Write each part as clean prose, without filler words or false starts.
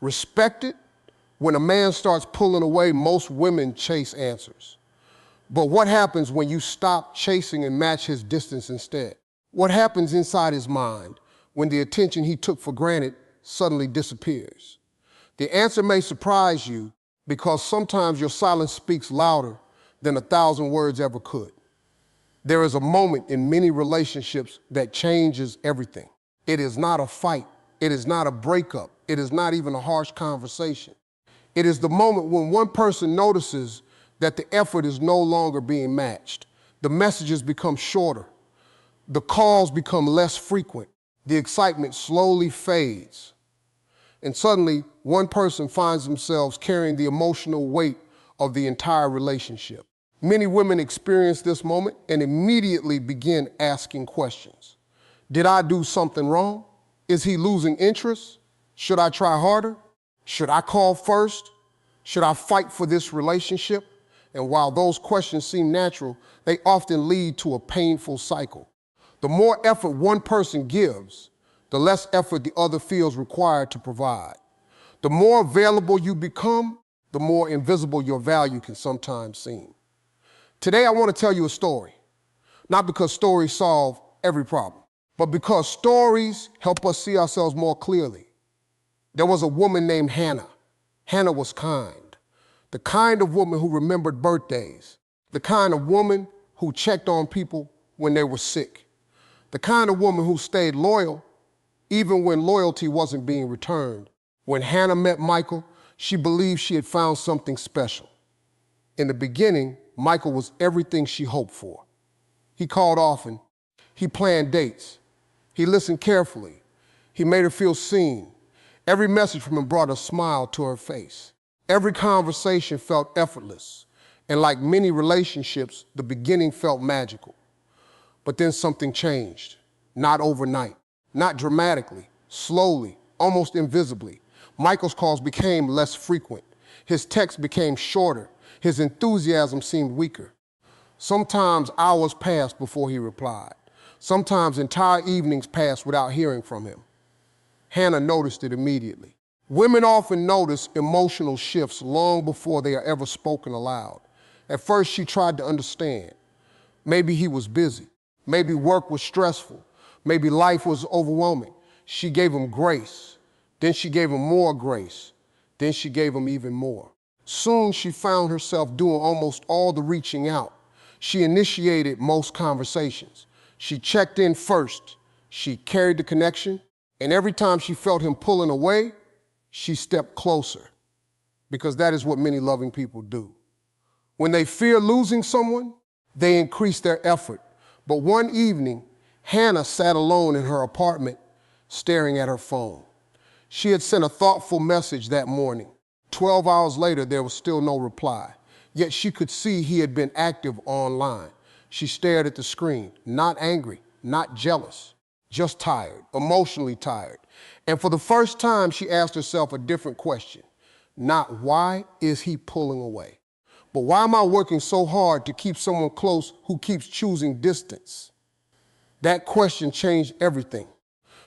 Respected, when a man starts pulling away, most women chase answers. But what happens when you stop chasing and match his distance instead? What happens inside his mind when the attention he took for granted suddenly disappears? The answer may surprise you because sometimes your silence speaks louder than 1,000 words ever could. There is a moment in many relationships that changes everything. It is not a fight. It is not a breakup. It is not even a harsh conversation. It is the moment when one person notices that the effort is no longer being matched. The messages become shorter. The calls become less frequent. The excitement slowly fades. And suddenly, one person finds themselves carrying the emotional weight of the entire relationship. Many women experience this moment and immediately begin asking questions. Did I do something wrong? Is he losing interest? Should I try harder? Should I call first? Should I fight for this relationship? And while those questions seem natural, they often lead to a painful cycle. The more effort one person gives, the less effort the other feels required to provide. The more available you become, the more invisible your value can sometimes seem. Today, I want to tell you a story, not because stories solve every problem, but because stories help us see ourselves more clearly. There was a woman named Hannah. Hannah was kind, the kind of woman who remembered birthdays, the kind of woman who checked on people when they were sick, the kind of woman who stayed loyal even when loyalty wasn't being returned. When Hannah met Michael, she believed she had found something special. In the beginning, Michael was everything she hoped for. He called often. He planned dates. He listened carefully. He made her feel seen. Every message from him brought a smile to her face. Every conversation felt effortless. And like many relationships, the beginning felt magical. But then something changed. Not overnight, not dramatically, slowly, almost invisibly. Michael's calls became less frequent. His texts became shorter. His enthusiasm seemed weaker. Sometimes hours passed before he replied. Sometimes entire evenings passed without hearing from him. Hannah noticed it immediately. Women often notice emotional shifts long before they are ever spoken aloud. At first, she tried to understand. Maybe he was busy. Maybe work was stressful. Maybe life was overwhelming. She gave him grace. Then she gave him more grace. Then she gave him even more. Soon she found herself doing almost all the reaching out. She initiated most conversations. She checked in first. She carried the connection. And every time she felt him pulling away, she stepped closer. Because that is what many loving people do. When they fear losing someone, they increase their effort. But one evening, Hannah sat alone in her apartment, staring at her phone. She had sent a thoughtful message that morning. 12 hours later, there was still no reply. Yet she could see he had been active online. She stared at the screen, not angry, not jealous, just tired, emotionally tired. And for the first time, she asked herself a different question. Not why is he pulling away, but why am I working so hard to keep someone close who keeps choosing distance? That question changed everything.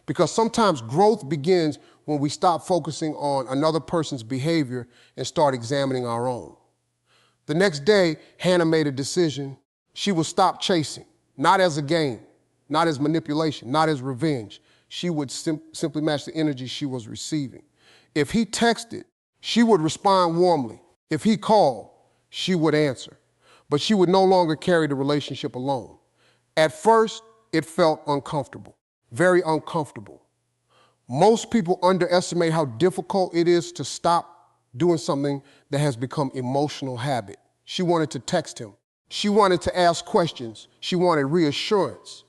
Because sometimes growth begins when we stop focusing on another person's behavior and start examining our own. The next day, Hannah made a decision. She would stop chasing, not as a game, not as manipulation, not as revenge. She would simply match the energy she was receiving. If he texted, she would respond warmly. If he called, she would answer. But she would no longer carry the relationship alone. At first, it felt uncomfortable, very uncomfortable. Most people underestimate how difficult it is to stop doing something that has become emotional habit. She wanted to text him. She wanted to ask questions. She wanted reassurance.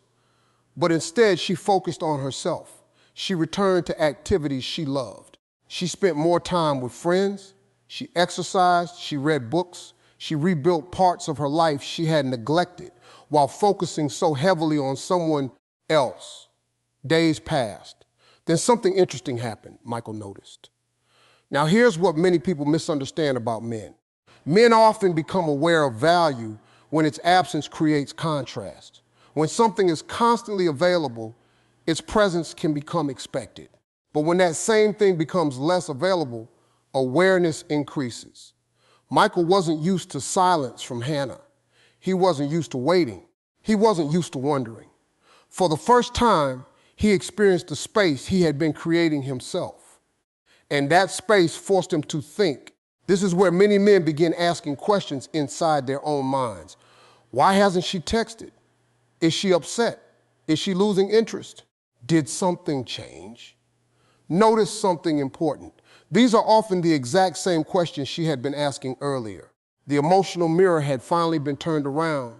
But instead, she focused on herself. She returned to activities she loved. She spent more time with friends. She exercised. She read books. She rebuilt parts of her life she had neglected while focusing so heavily on someone else. Days passed. Then something interesting happened, Michael noticed. Now here's what many people misunderstand about men. Men often become aware of value when its absence creates contrast. When something is constantly available, its presence can become expected. But when that same thing becomes less available, awareness increases. Michael wasn't used to silence from Hannah. He wasn't used to waiting. He wasn't used to wondering. For the first time, he experienced the space he had been creating himself. And that space forced him to think. This is where many men begin asking questions inside their own minds. Why hasn't she texted? Is she upset? Is she losing interest? Did something change? Notice something important. These are often the exact same questions she had been asking earlier. The emotional mirror had finally been turned around,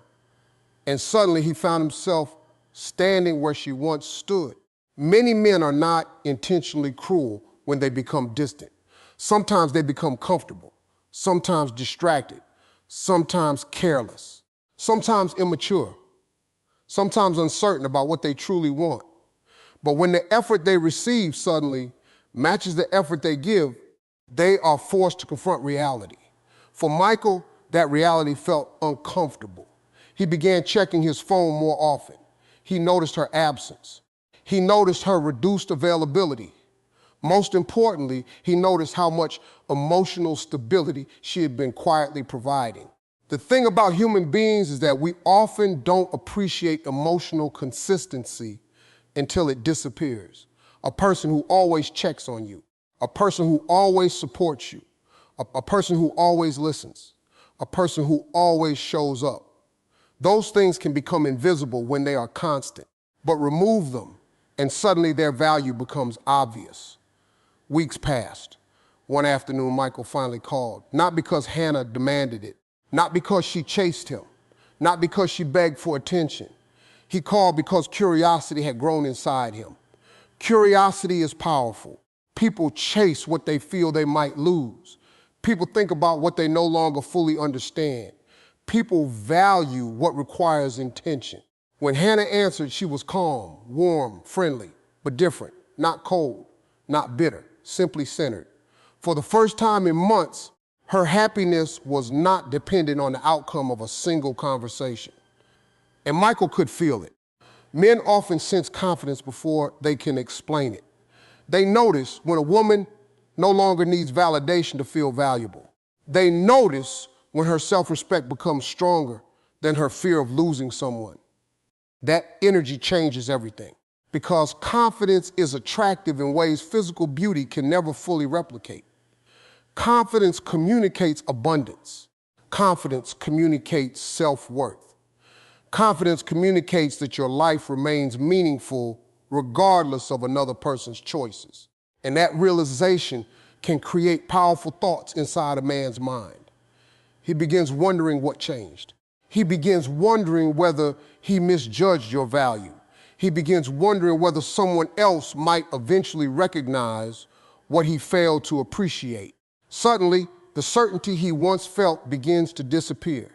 and suddenly he found himself standing where she once stood. Many men are not intentionally cruel when they become distant. Sometimes they become comfortable, sometimes distracted, sometimes careless, sometimes immature, sometimes uncertain about what they truly want. But when the effort they receive suddenly matches the effort they give, they are forced to confront reality. For Michael, that reality felt uncomfortable. He began checking his phone more often. He noticed her absence. He noticed her reduced availability. Most importantly, he noticed how much emotional stability she had been quietly providing. The thing about human beings is that we often don't appreciate emotional consistency until it disappears. A person who always checks on you, a person who always supports you, a person who always listens, a person who always shows up. Those things can become invisible when they are constant, but remove them and suddenly their value becomes obvious. Weeks passed. One afternoon, Michael finally called, not because Hannah demanded it, not because she chased him, not because she begged for attention. He called because curiosity had grown inside him. Curiosity is powerful. People chase what they feel they might lose. People think about what they no longer fully understand. People value what requires intention. When Hannah answered, she was calm, warm, friendly, but different, not cold, not bitter, simply centered. For the first time in months, her happiness was not dependent on the outcome of a single conversation. And Michael could feel it. Men often sense confidence before they can explain it. They notice when a woman no longer needs validation to feel valuable. They notice when her self-respect becomes stronger than her fear of losing someone. That energy changes everything, because confidence is attractive in ways physical beauty can never fully replicate. Confidence communicates abundance. Confidence communicates self-worth. Confidence communicates that your life remains meaningful regardless of another person's choices. And that realization can create powerful thoughts inside a man's mind. He begins wondering what changed. He begins wondering whether he misjudged your value. He begins wondering whether someone else might eventually recognize what he failed to appreciate. Suddenly, the certainty he once felt begins to disappear.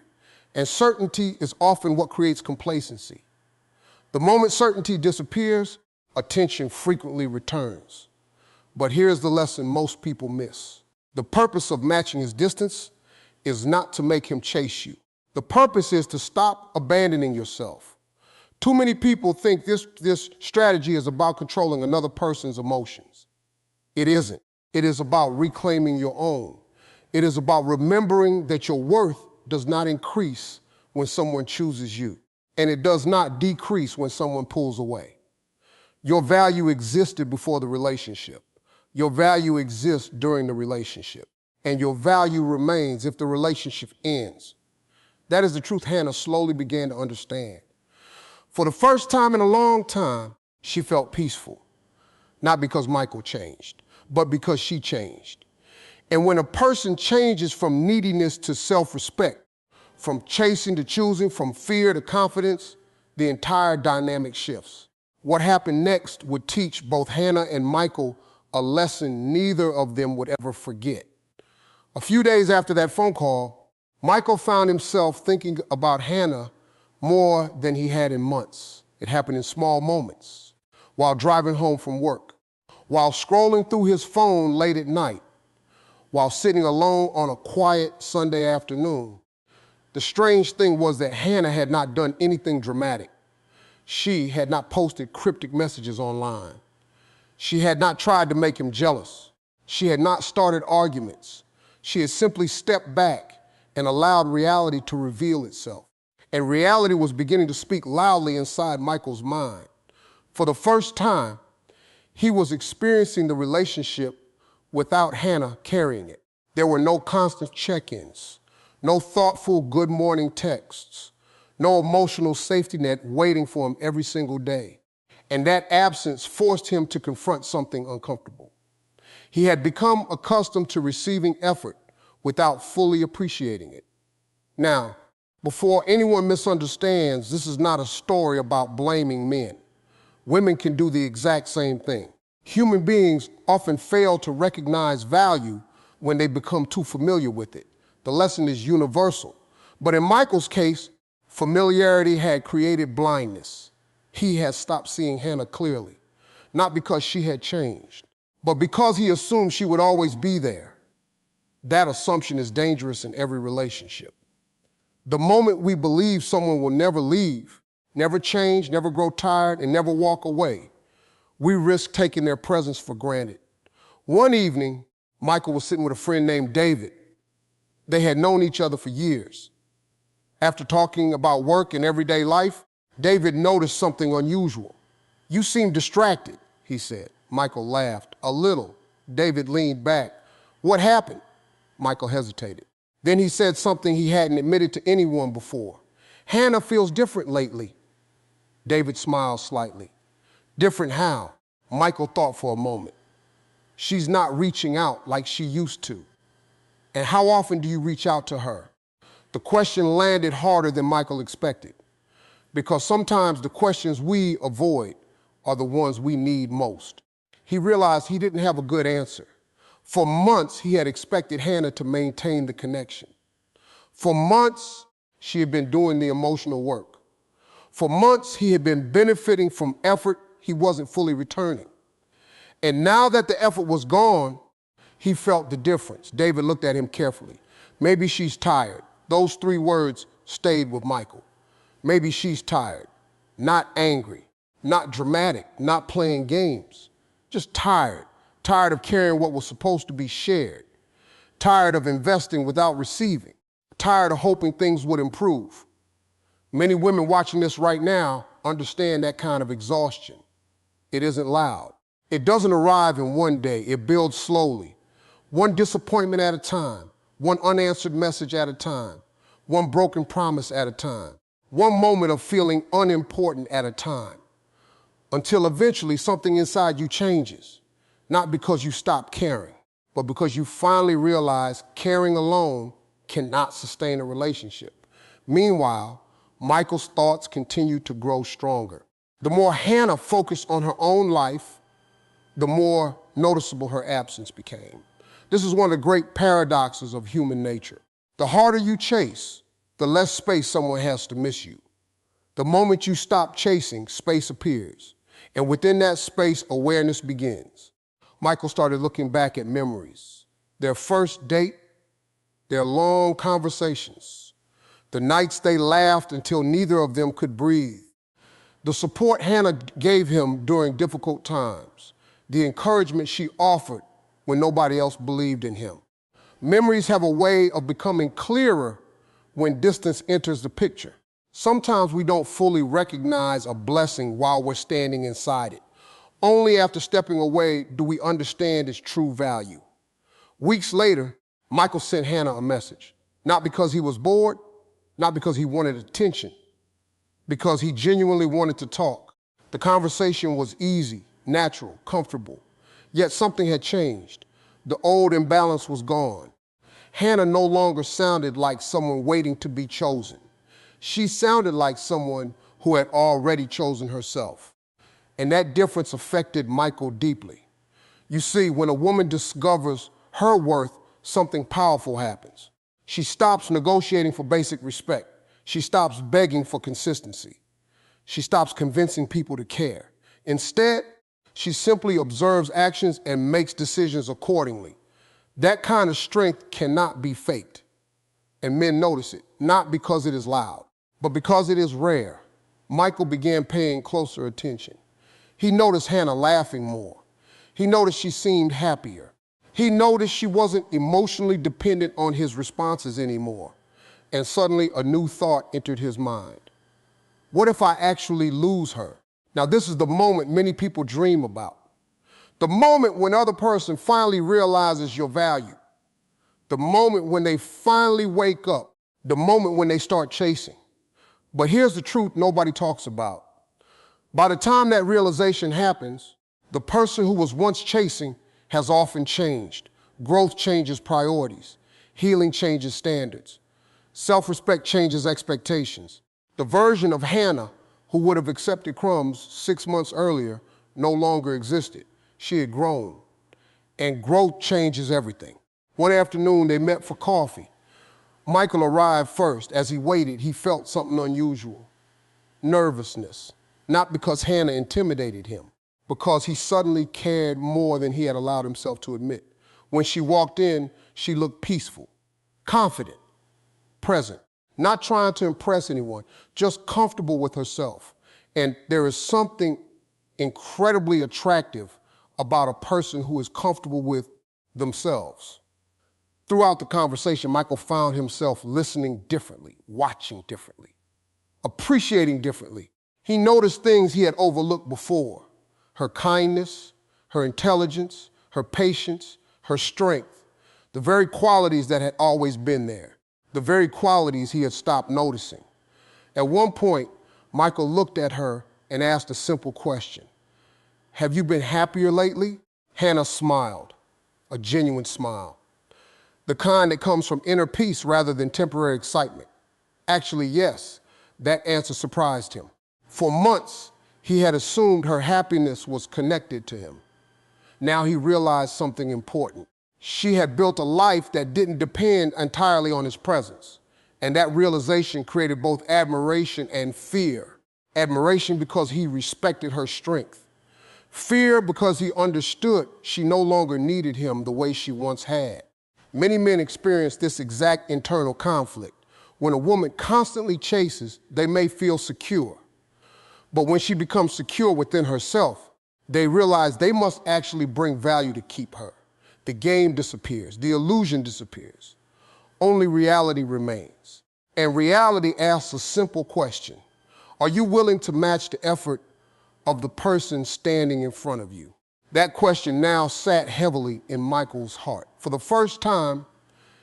And certainty is often what creates complacency. The moment certainty disappears, attention frequently returns. But here's the lesson most people miss. The purpose of matching his distance is not to make him chase you. The purpose is to stop abandoning yourself. Too many people think this strategy is about controlling another person's emotions. It isn't. It is about reclaiming your own. It is about remembering that your worth does not increase when someone chooses you, and it does not decrease when someone pulls away. Your value existed before the relationship. Your value exists during the relationship, and your value remains if the relationship ends. That is the truth Hannah slowly began to understand. For the first time in a long time, she felt peaceful, not because Michael changed, but because she changed. And when a person changes from neediness to self-respect, from chasing to choosing, from fear to confidence, the entire dynamic shifts. What happened next would teach both Hannah and Michael a lesson neither of them would ever forget. A few days after that phone call, Michael found himself thinking about Hannah more than he had in months. It happened in small moments, while driving home from work, while scrolling through his phone late at night, while sitting alone on a quiet Sunday afternoon. The strange thing was that Hannah had not done anything dramatic. She had not posted cryptic messages online. She had not tried to make him jealous. She had not started arguments. She had simply stepped back and allowed reality to reveal itself. And reality was beginning to speak loudly inside Michael's mind. For the first time, he was experiencing the relationship without Hannah carrying it. There were no constant check-ins, no thoughtful good morning texts, no emotional safety net waiting for him every single day. And that absence forced him to confront something uncomfortable. He had become accustomed to receiving effort without fully appreciating it. Now, before anyone misunderstands, this is not a story about blaming men. Women can do the exact same thing. Human beings often fail to recognize value when they become too familiar with it. The lesson is universal. But in Michael's case, familiarity had created blindness. He had stopped seeing Hannah clearly, not because she had changed, but because he assumed she would always be there. That assumption is dangerous in every relationship. The moment we believe someone will never leave, never change, never grow tired, and never walk away, we risk taking their presence for granted. One evening, Michael was sitting with a friend named David. They had known each other for years. After talking about work and everyday life, David noticed something unusual. "You seem distracted," he said. Michael laughed. "A little." David leaned back. "What happened?" Michael hesitated. Then he said something he hadn't admitted to anyone before. "Hannah feels different lately." David smiled slightly. "Different how?" Michael thought for a moment. "She's not reaching out like she used to." "And how often do you reach out to her?" The question landed harder than Michael expected, because sometimes the questions we avoid are the ones we need most. He realized he didn't have a good answer. For months, he had expected Hannah to maintain the connection. For months, she had been doing the emotional work. For months, he had been benefiting from effort he wasn't fully returning. And now that the effort was gone, he felt the difference. David looked at him carefully. "Maybe she's tired." Those three words stayed with Michael. Maybe she's tired. Not angry, not dramatic, not playing games. Just tired. Tired of carrying what was supposed to be shared. Tired of investing without receiving. Tired of hoping things would improve. Many women watching this right now understand that kind of exhaustion. It isn't loud. It doesn't arrive in one day. It builds slowly. One disappointment at a time. One unanswered message at a time. One broken promise at a time. One moment of feeling unimportant at a time. Until eventually something inside you changes. Not because you stop caring, but because you finally realize caring alone cannot sustain a relationship. Meanwhile, Michael's thoughts continued to grow stronger. The more Hannah focused on her own life, the more noticeable her absence became. This is one of the great paradoxes of human nature. The harder you chase, the less space someone has to miss you. The moment you stop chasing, space appears. And within that space, awareness begins. Michael started looking back at memories. Their first date, their long conversations, the nights they laughed until neither of them could breathe, the support Hannah gave him during difficult times, the encouragement she offered when nobody else believed in him. Memories have a way of becoming clearer when distance enters the picture. Sometimes we don't fully recognize a blessing while we're standing inside it. Only after stepping away do we understand its true value. Weeks later, Michael sent Hannah a message. Not because he was bored, not because he wanted attention, because he genuinely wanted to talk. The conversation was easy, natural, comfortable. Yet something had changed. The old imbalance was gone. Hannah no longer sounded like someone waiting to be chosen. She sounded like someone who had already chosen herself. And that difference affected Michael deeply. You see, when a woman discovers her worth, something powerful happens. She stops negotiating for basic respect. She stops begging for consistency. She stops convincing people to care. Instead, she simply observes actions and makes decisions accordingly. That kind of strength cannot be faked. And men notice it, not because it is loud, but because it is rare. Michael began paying closer attention. He noticed Hannah laughing more. He noticed she seemed happier. He noticed she wasn't emotionally dependent on his responses anymore. And suddenly a new thought entered his mind. What if I actually lose her? Now this is the moment many people dream about. The moment when the other person finally realizes your value. The moment when they finally wake up. The moment when they start chasing. But here's the truth nobody talks about. By the time that realization happens, the person who was once chasing has often changed. Growth changes priorities. Healing changes standards. Self-respect changes expectations. The version of Hannah who would have accepted crumbs 6 months earlier no longer existed. She had grown. And growth changes everything. One afternoon, they met for coffee. Michael arrived first. As he waited, he felt something unusual. Nervousness. Not because Hannah intimidated him, because he suddenly cared more than he had allowed himself to admit. When she walked in, she looked peaceful, confident, present, not trying to impress anyone, just comfortable with herself. And there is something incredibly attractive about a person who is comfortable with themselves. Throughout the conversation, Michael found himself listening differently, watching differently, appreciating differently. He noticed things he had overlooked before: her kindness, her intelligence, her patience, her strength, the very qualities that had always been there, the very qualities he had stopped noticing. At one point, Michael looked at her and asked a simple question. Have you been happier lately? Hannah smiled, a genuine smile, the kind that comes from inner peace rather than temporary excitement. Actually, yes, that answer surprised him. For months, he had assumed her happiness was connected to him. Now he realized something important. She had built a life that didn't depend entirely on his presence. And that realization created both admiration and fear. Admiration because he respected her strength. Fear because he understood she no longer needed him the way she once had. Many men experience this exact internal conflict. When a woman constantly chases, they may feel secure. But when she becomes secure within herself, they realize they must actually bring value to keep her. The game disappears, the illusion disappears. Only reality remains. And reality asks a simple question. Are you willing to match the effort of the person standing in front of you? That question now sat heavily in Michael's heart. For the first time,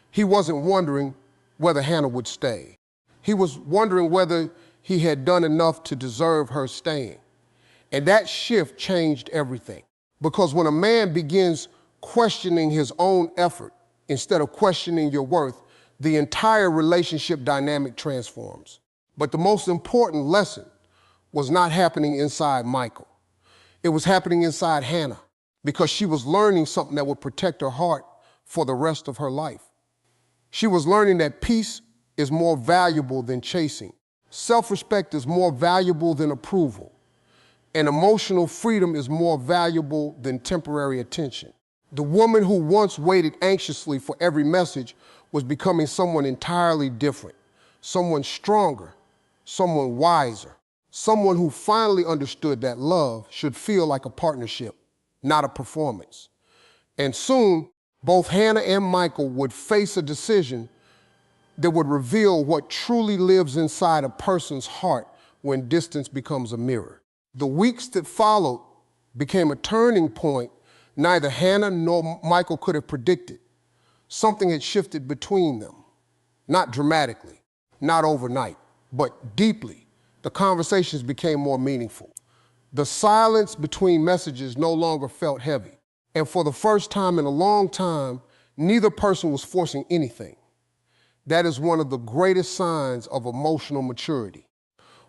he wasn't wondering whether Hannah would stay. He was wondering whether he had done enough to deserve her staying. And that shift changed everything. Because when a man begins questioning his own effort instead of questioning your worth, the entire relationship dynamic transforms. But the most important lesson was not happening inside Michael. It was happening inside Hannah, because she was learning something that would protect her heart for the rest of her life. She was learning that peace is more valuable than chasing. Self-respect is more valuable than approval. And emotional freedom is more valuable than temporary attention. The woman who once waited anxiously for every message was becoming someone entirely different, someone stronger, someone wiser, someone who finally understood that love should feel like a partnership, not a performance. And soon, both Hannah and Michael would face a decision that would reveal what truly lives inside a person's heart when distance becomes a mirror. The weeks that followed became a turning point neither Hannah nor Michael could have predicted. Something had shifted between them, not dramatically, not overnight, but deeply. The conversations became more meaningful. The silence between messages no longer felt heavy. And for the first time in a long time, neither person was forcing anything. That is one of the greatest signs of emotional maturity.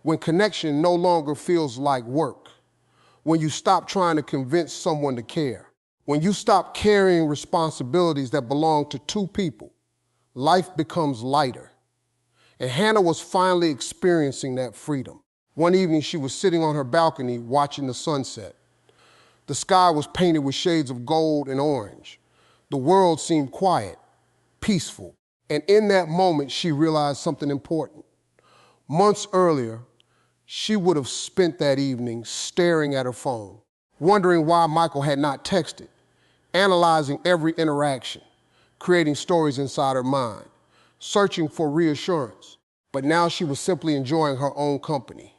When connection no longer feels like work. When you stop trying to convince someone to care. When you stop carrying responsibilities that belong to two people, life becomes lighter. And Hannah was finally experiencing that freedom. One evening, she was sitting on her balcony watching the sunset. The sky was painted with shades of gold and orange. The world seemed quiet, peaceful. And in that moment, she realized something important. Months earlier, she would have spent that evening staring at her phone, wondering why Michael had not texted, analyzing every interaction, creating stories inside her mind, searching for reassurance. But now she was simply enjoying her own company.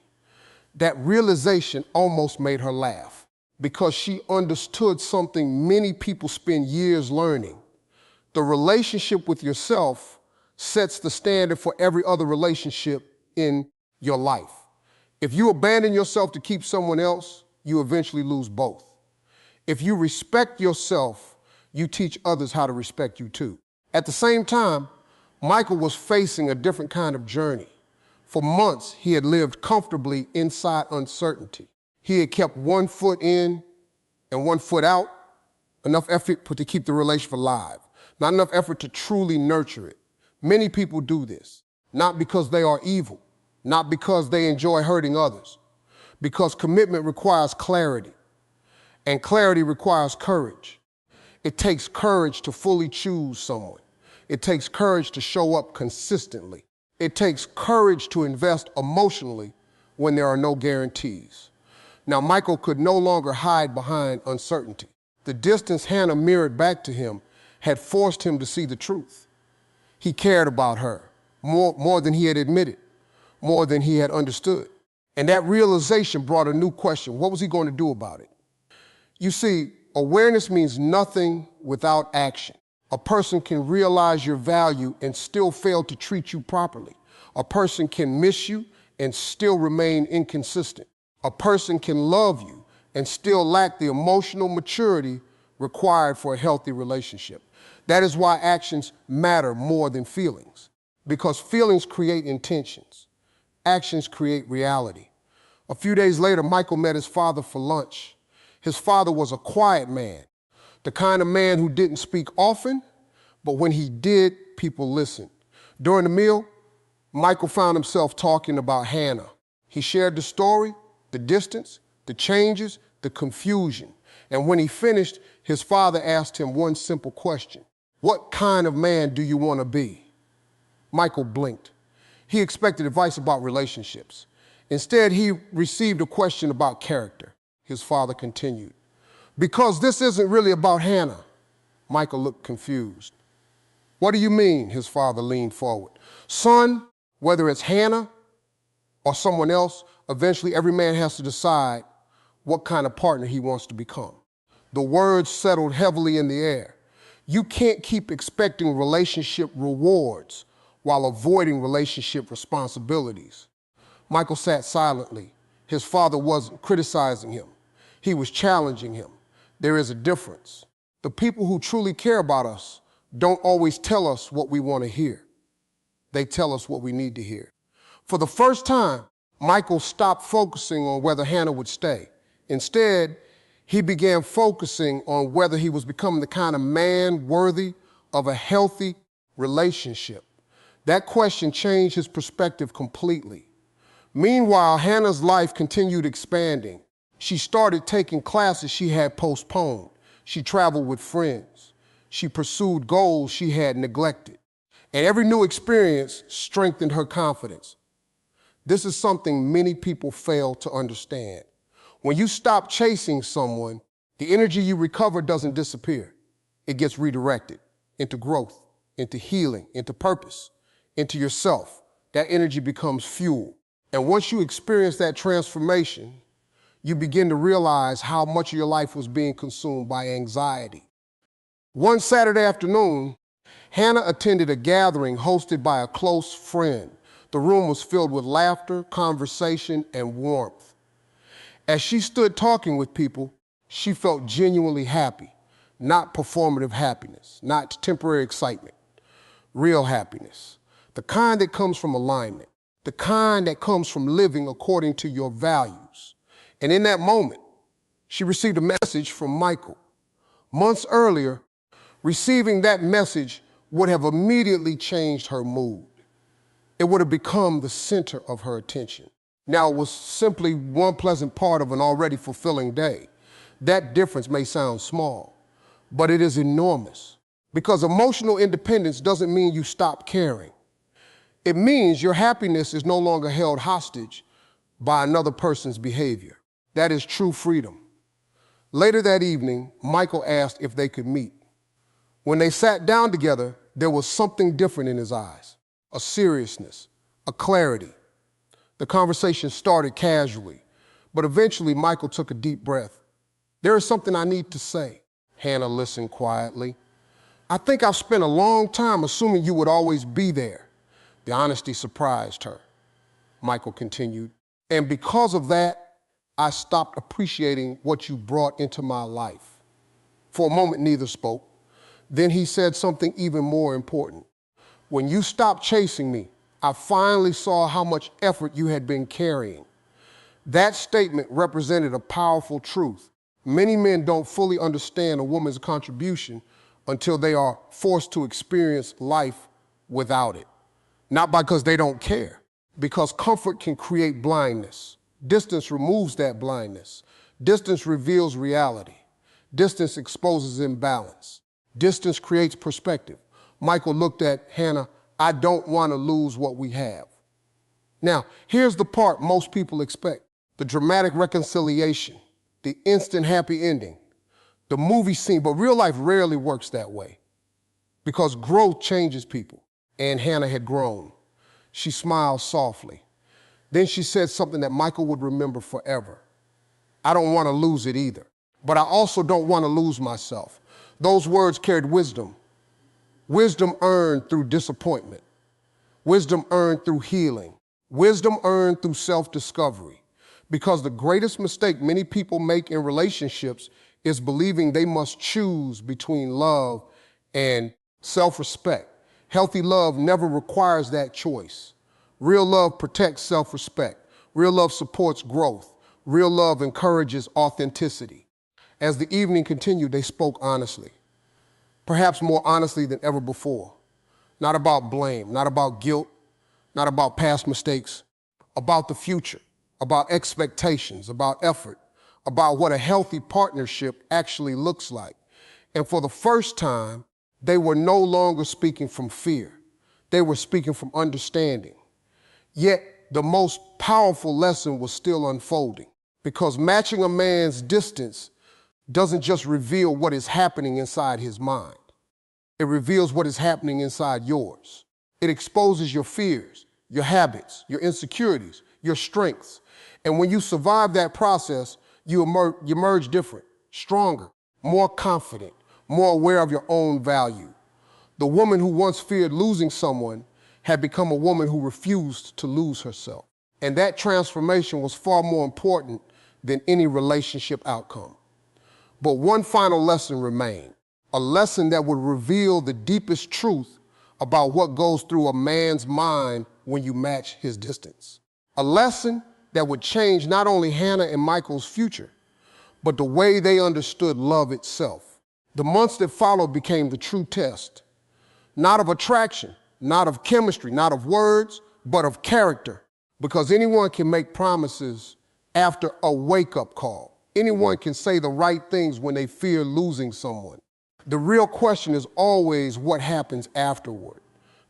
That realization almost made her laugh because she understood something many people spend years learning. The relationship with yourself sets the standard for every other relationship in your life. If you abandon yourself to keep someone else, you eventually lose both. If you respect yourself, you teach others how to respect you too. At the same time, Michael was facing a different kind of journey. For months, he had lived comfortably inside uncertainty. He had kept one foot in and one foot out, enough effort to keep the relationship alive, not enough effort to truly nurture it. Many people do this, not because they are evil, not because they enjoy hurting others, because commitment requires clarity, and clarity requires courage. It takes courage to fully choose someone. It takes courage to show up consistently. It takes courage to invest emotionally when there are no guarantees. Now, Michael could no longer hide behind uncertainty. The distance Hannah mirrored back to him had forced him to see the truth. He cared about her more than he had admitted, more than he had understood. And that realization brought a new question. What was he going to do about it? You see, awareness means nothing without action. A person can realize your value and still fail to treat you properly. A person can miss you and still remain inconsistent. A person can love you and still lack the emotional maturity required for a healthy relationship. That is why actions matter more than feelings, because feelings create intentions. Actions create reality. A few days later, Michael met his father for lunch. His father was a quiet man, the kind of man who didn't speak often, but when he did, people listened. During the meal, Michael found himself talking about Hannah. He shared the story, the distance, the changes, the confusion. And when he finished, his father asked him one simple question. What kind of man do you want to be? Michael blinked. He expected advice about relationships. Instead, he received a question about character. His father continued. Because this isn't really about Hannah. Michael looked confused. What do you mean? His father leaned forward. Son, whether it's Hannah or someone else, eventually every man has to decide what kind of partner he wants to become. The words settled heavily in the air. You can't keep expecting relationship rewards while avoiding relationship responsibilities. Michael sat silently. His father wasn't criticizing him. He was challenging him. There is a difference. The people who truly care about us don't always tell us what we want to hear. They tell us what we need to hear. For the first time, Michael stopped focusing on whether Hannah would stay. Instead, he began focusing on whether he was becoming the kind of man worthy of a healthy relationship. That question changed his perspective completely. Meanwhile, Hannah's life continued expanding. She started taking classes she had postponed. She traveled with friends. She pursued goals she had neglected. And every new experience strengthened her confidence. This is something many people fail to understand. When you stop chasing someone, the energy you recover doesn't disappear. It gets redirected into growth, into healing, into purpose, into yourself. That energy becomes fuel. And once you experience that transformation, you begin to realize how much of your life was being consumed by anxiety. One Saturday afternoon, Hannah attended a gathering hosted by a close friend. The room was filled with laughter, conversation, and warmth. As she stood talking with people, she felt genuinely happy, not performative happiness, not temporary excitement, real happiness, the kind that comes from alignment, the kind that comes from living according to your values. And in that moment, she received a message from Michael. Months earlier, receiving that message would have immediately changed her mood. It would have become the center of her attention. Now, it was simply one pleasant part of an already fulfilling day. That difference may sound small, but it is enormous. Because emotional independence doesn't mean you stop caring. It means your happiness is no longer held hostage by another person's behavior. That is true freedom. Later that evening, Michael asked if they could meet. When they sat down together, there was something different in his eyes, a seriousness, a clarity. The conversation started casually, but eventually Michael took a deep breath. "There is something I need to say." Hannah listened quietly. "I think I've spent a long time assuming you would always be there." The honesty surprised her. Michael continued, "And because of that, I stopped appreciating what you brought into my life." For a moment, neither spoke. Then he said something even more important. "When you stopped chasing me, I finally saw how much effort you had been carrying." That statement represented a powerful truth. Many men don't fully understand a woman's contribution until they are forced to experience life without it. Not because they don't care, because comfort can create blindness. Distance removes that blindness. Distance reveals reality. Distance exposes imbalance. Distance creates perspective. Michael looked at Hannah. "I don't want to lose what we have." Now, here's the part most people expect. The dramatic reconciliation, the instant happy ending, the movie scene, but real life rarely works that way because growth changes people, and Hannah had grown. She smiled softly. Then she said something that Michael would remember forever. "I don't want to lose it either, but I also don't want to lose myself." Those words carried wisdom. Wisdom earned through disappointment. Wisdom earned through healing. Wisdom earned through self-discovery. Because the greatest mistake many people make in relationships is believing they must choose between love and self-respect. Healthy love never requires that choice. Real love protects self-respect. Real love supports growth. Real love encourages authenticity. As the evening continued, they spoke honestly, perhaps more honestly than ever before. Not about blame, not about guilt, not about past mistakes, about the future, about expectations, about effort, about what a healthy partnership actually looks like. And for the first time, they were no longer speaking from fear. They were speaking from understanding. Yet the most powerful lesson was still unfolding, because matching a man's distance doesn't just reveal what is happening inside his mind. It reveals what is happening inside yours. It exposes your fears, your habits, your insecurities, your strengths. And when you survive that process, you emerge different, stronger, more confident, more aware of your own value. The woman who once feared losing someone had become a woman who refused to lose herself. And that transformation was far more important than any relationship outcome. But one final lesson remained, a lesson that would reveal the deepest truth about what goes through a man's mind when you match his distance. A lesson that would change not only Hannah and Michael's future, but the way they understood love itself. The months that followed became the true test, not of attraction, not of chemistry, not of words, but of character. Because anyone can make promises after a wake-up call. Anyone can say the right things when they fear losing someone. The real question is always what happens afterward.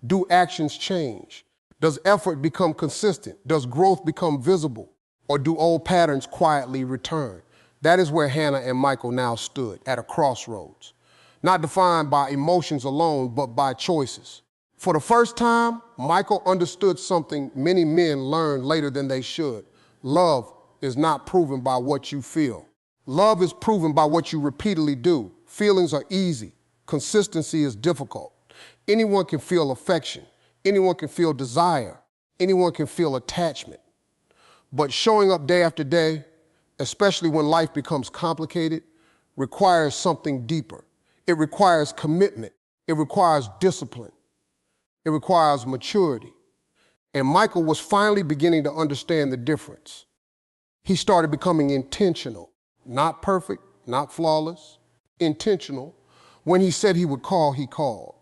Do actions change? Does effort become consistent? Does growth become visible? Or do old patterns quietly return? That is where Hannah and Michael now stood, at a crossroads. Not defined by emotions alone, but by choices. For the first time, Michael understood something many men learn later than they should. Love is not proven by what you feel. Love is proven by what you repeatedly do. Feelings are easy. Consistency is difficult. Anyone can feel affection. Anyone can feel desire. Anyone can feel attachment. But showing up day after day, especially when life becomes complicated, requires something deeper. It requires commitment. It requires discipline. It requires maturity. And Michael was finally beginning to understand the difference. He started becoming intentional, not perfect, not flawless, intentional. When he said he would call, he called.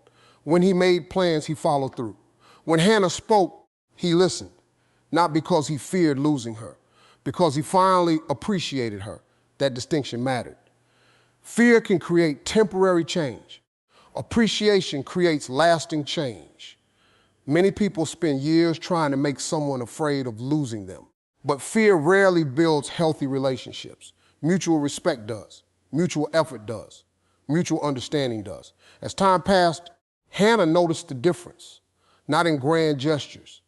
When he made plans, he followed through. When Hannah spoke, he listened, not because he feared losing her, because he finally appreciated her. That distinction mattered. Fear can create temporary change. Appreciation creates lasting change. Many people spend years trying to make someone afraid of losing them. But fear rarely builds healthy relationships. Mutual respect does. Mutual effort does. Mutual understanding does. As time passed, Hannah noticed the difference, not in grand gestures,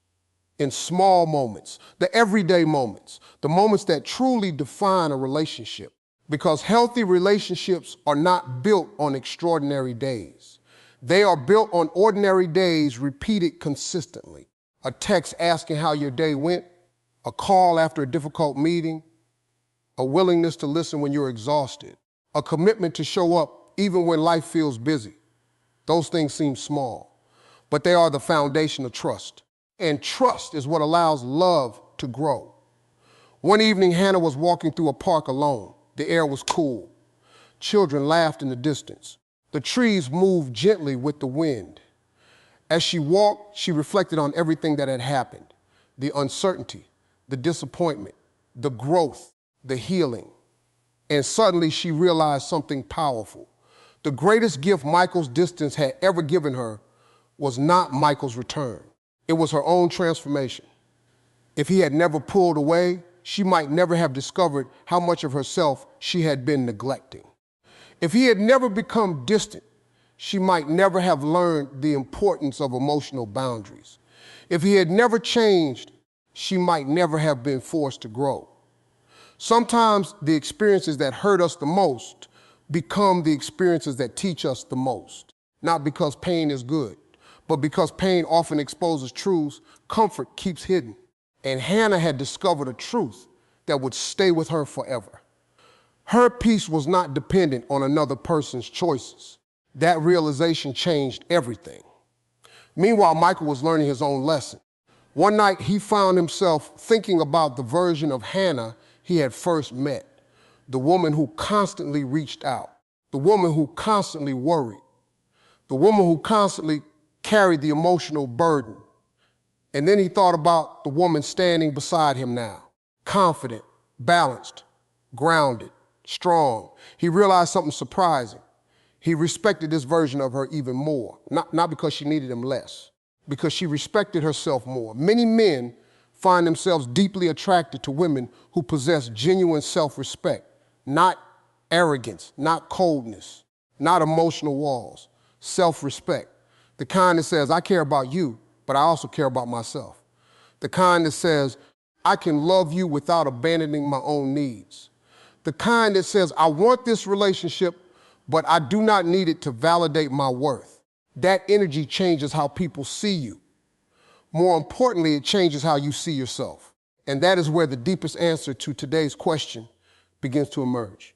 in small moments, the everyday moments, the moments that truly define a relationship. Because healthy relationships are not built on extraordinary days. They are built on ordinary days repeated consistently. A text asking how your day went, a call after a difficult meeting, a willingness to listen when you're exhausted, a commitment to show up even when life feels busy. Those things seem small, but they are the foundation of trust. And trust is what allows love to grow. One evening, Hannah was walking through a park alone. The air was cool. Children laughed in the distance. The trees moved gently with the wind. As she walked, she reflected on everything that had happened, the uncertainty, the disappointment, the growth, the healing. And suddenly she realized something powerful. The greatest gift Michael's distance had ever given her was not Michael's return. It was her own transformation. If he had never pulled away, she might never have discovered how much of herself she had been neglecting. If he had never become distant, she might never have learned the importance of emotional boundaries. If he had never changed, she might never have been forced to grow. Sometimes the experiences that hurt us the most become the experiences that teach us the most. Not because pain is good, but because pain often exposes truths comfort keeps hidden. And Hannah had discovered a truth that would stay with her forever. Her peace was not dependent on another person's choices. That realization changed everything. Meanwhile, Michael was learning his own lesson. One night, he found himself thinking about the version of Hannah he had first met, the woman who constantly reached out, the woman who constantly worried, the woman who constantly carried the emotional burden. And then he thought about the woman standing beside him now, confident, balanced, grounded, strong. He realized something surprising. He respected this version of her even more, not because she needed him less, because she respected herself more. Many men find themselves deeply attracted to women who possess genuine self-respect, not arrogance, not coldness, not emotional walls, self-respect. The kind that says, I care about you, but I also care about myself. The kind that says, I can love you without abandoning my own needs. The kind that says, I want this relationship, but I do not need it to validate my worth. That energy changes how people see you. More importantly, it changes how you see yourself. And that is where the deepest answer to today's question begins to emerge.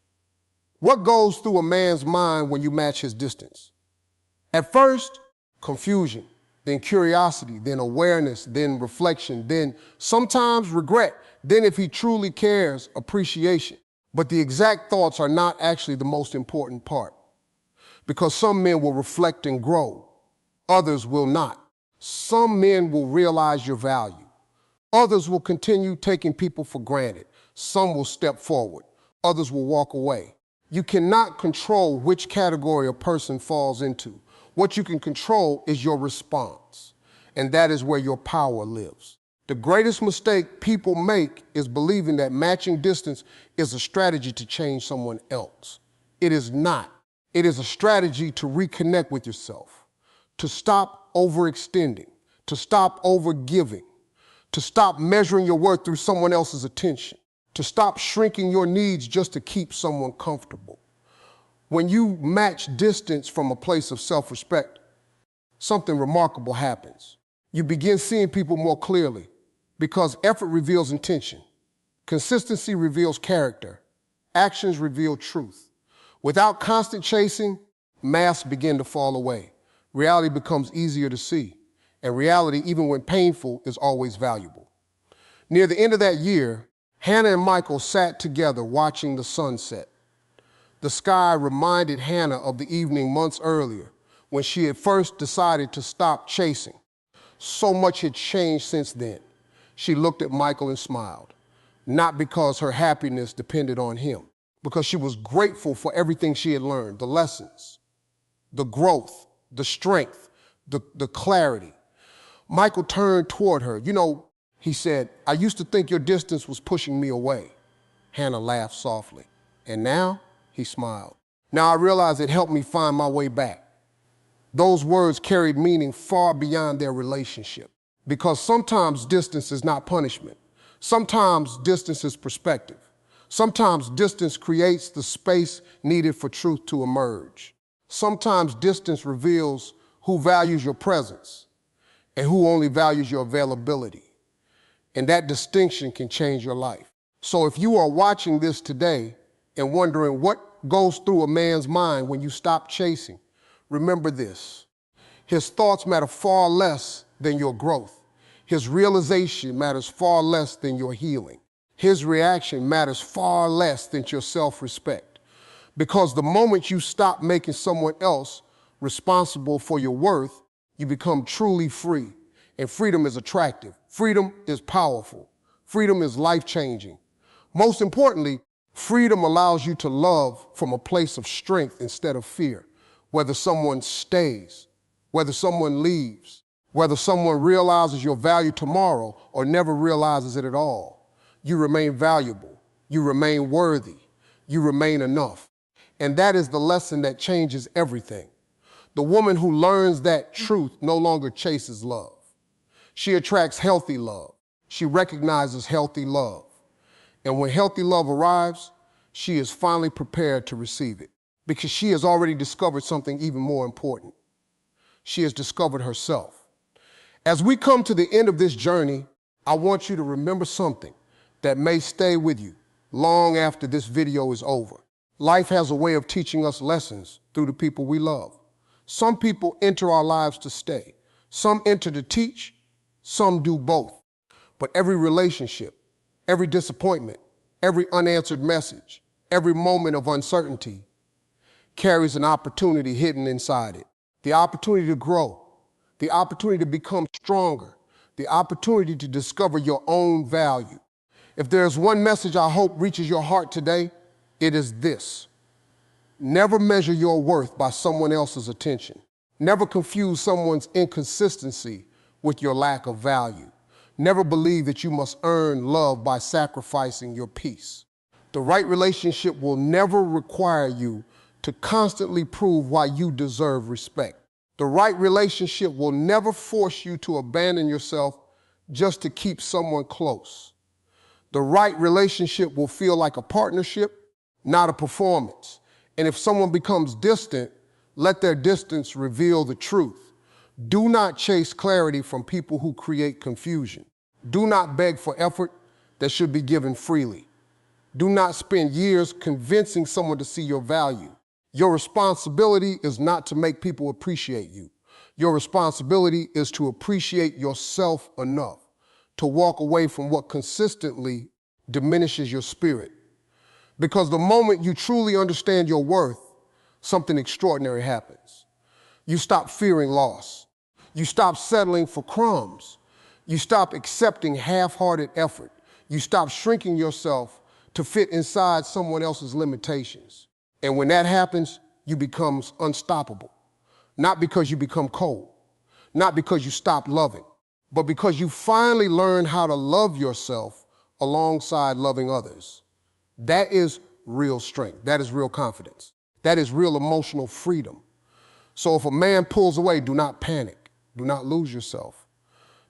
What goes through a man's mind when you match his distance? At first, confusion, then curiosity, then awareness, then reflection, then sometimes regret, then if he truly cares, appreciation. But the exact thoughts are not actually the most important part, because some men will reflect and grow, others will not. Some men will realize your value. Others will continue taking people for granted. Some will step forward. Others will walk away. You cannot control which category a person falls into. What you can control is your response, and that is where your power lives. The greatest mistake people make is believing that matching distance is a strategy to change someone else. It is not. It is a strategy to reconnect with yourself, to stop overextending, to stop overgiving, to stop measuring your worth through someone else's attention, to stop shrinking your needs just to keep someone comfortable. When you match distance from a place of self-respect, something remarkable happens. You begin seeing people more clearly because effort reveals intention. Consistency reveals character. Actions reveal truth. Without constant chasing, masks begin to fall away. Reality becomes easier to see. And reality, even when painful, is always valuable. Near the end of that year, Hannah and Michael sat together watching the sunset. The sky reminded Hannah of the evening months earlier when she had first decided to stop chasing. So much had changed since then. She looked at Michael and smiled, not because her happiness depended on him, because she was grateful for everything she had learned, the lessons, the growth, the strength, the clarity. Michael turned toward her. You know, he said, I used to think your distance was pushing me away. Hannah laughed softly. And now? he smiled. Now I realize it helped me find my way back. Those words carried meaning far beyond their relationship. Because sometimes distance is not punishment. Sometimes distance is perspective. Sometimes distance creates the space needed for truth to emerge. Sometimes distance reveals who values your presence and who only values your availability. And that distinction can change your life. So if you are watching this today and wondering what goes through a man's mind when you stop chasing, remember this: his thoughts matter far less than your growth. His realization matters far less than your healing. His reaction matters far less than your self-respect. Because the moment you stop making someone else responsible for your worth, you become truly free. And freedom is attractive. Freedom is powerful. Freedom is life-changing. Most importantly, freedom allows you to love from a place of strength instead of fear. Whether someone stays, whether someone leaves, whether someone realizes your value tomorrow or never realizes it at all, you remain valuable, you remain worthy, you remain enough. And that is the lesson that changes everything. The woman who learns that truth no longer chases love. She attracts healthy love. She recognizes healthy love. And when healthy love arrives, she is finally prepared to receive it because she has already discovered something even more important. She has discovered herself. As we come to the end of this journey, I want you to remember something that may stay with you long after this video is over. Life has a way of teaching us lessons through the people we love. Some people enter our lives to stay. Some enter to teach, some do both. But every relationship, every disappointment, every unanswered message, every moment of uncertainty carries an opportunity hidden inside it. The opportunity to grow, the opportunity to become stronger, the opportunity to discover your own value. If there's one message I hope reaches your heart today, it is this: never measure your worth by someone else's attention. Never confuse someone's inconsistency with your lack of value. Never believe that you must earn love by sacrificing your peace. The right relationship will never require you to constantly prove why you deserve respect. The right relationship will never force you to abandon yourself just to keep someone close. The right relationship will feel like a partnership, not a performance. And if someone becomes distant, let their distance reveal the truth. Do not chase clarity from people who create confusion. Do not beg for effort that should be given freely. Do not spend years convincing someone to see your value. Your responsibility is not to make people appreciate you. Your responsibility is to appreciate yourself enough to walk away from what consistently diminishes your spirit. Because the moment you truly understand your worth, something extraordinary happens. You stop fearing loss. You stop settling for crumbs. You stop accepting half-hearted effort. You stop shrinking yourself to fit inside someone else's limitations. And when that happens, you become unstoppable. Not because you become cold, not because you stop loving, but because you finally learn how to love yourself alongside loving others. That is real strength. That is real confidence. That is real emotional freedom. So if a man pulls away, do not panic. Do not lose yourself.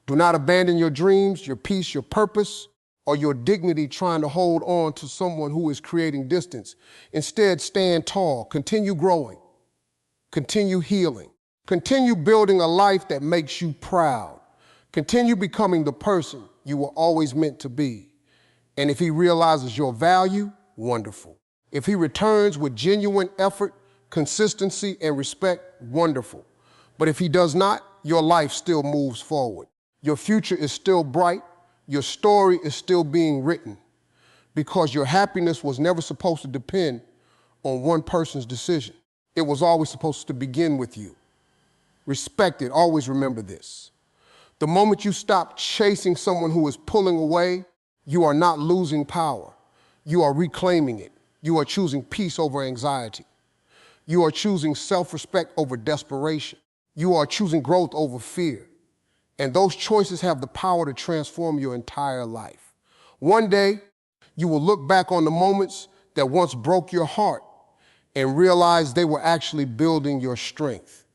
Do not abandon your dreams, your peace, your purpose, or your dignity trying to hold on to someone who is creating distance. Instead, stand tall, continue growing, continue healing, continue building a life that makes you proud. Continue becoming the person you were always meant to be. And if he realizes your value, wonderful. If he returns with genuine effort, consistency, and respect, wonderful. But if he does not, your life still moves forward. Your future is still bright. Your story is still being written. Because your happiness was never supposed to depend on one person's decision. It was always supposed to begin with you. Respect it. Always remember this. The moment you stop chasing someone who is pulling away, you are not losing power. You are reclaiming it. You are choosing peace over anxiety. You are choosing self-respect over desperation. You are choosing growth over fear. And those choices have the power to transform your entire life. One day, you will look back on the moments that once broke your heart and realize they were actually building your strength.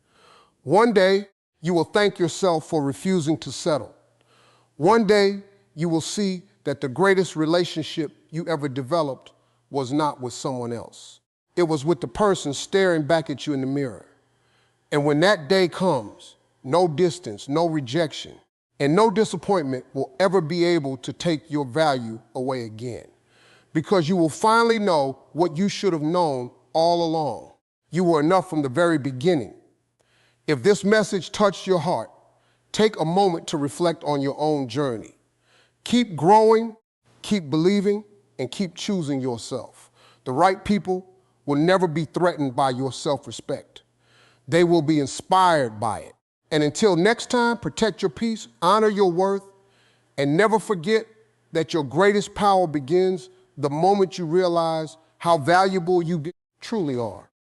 One day, you will thank yourself for refusing to settle. One day, you will see that the greatest relationship you ever developed was not with someone else. It was with the person staring back at you in the mirror. And when that day comes, no distance, no rejection, and no disappointment will ever be able to take your value away again. Because you will finally know what you should have known all along. You were enough from the very beginning. If this message touched your heart, take a moment to reflect on your own journey. Keep growing, keep believing, and keep choosing yourself. The right people will never be threatened by your self-respect. They will be inspired by it. And until next time, protect your peace, honor your worth, and never forget that your greatest power begins the moment you realize how valuable you truly are.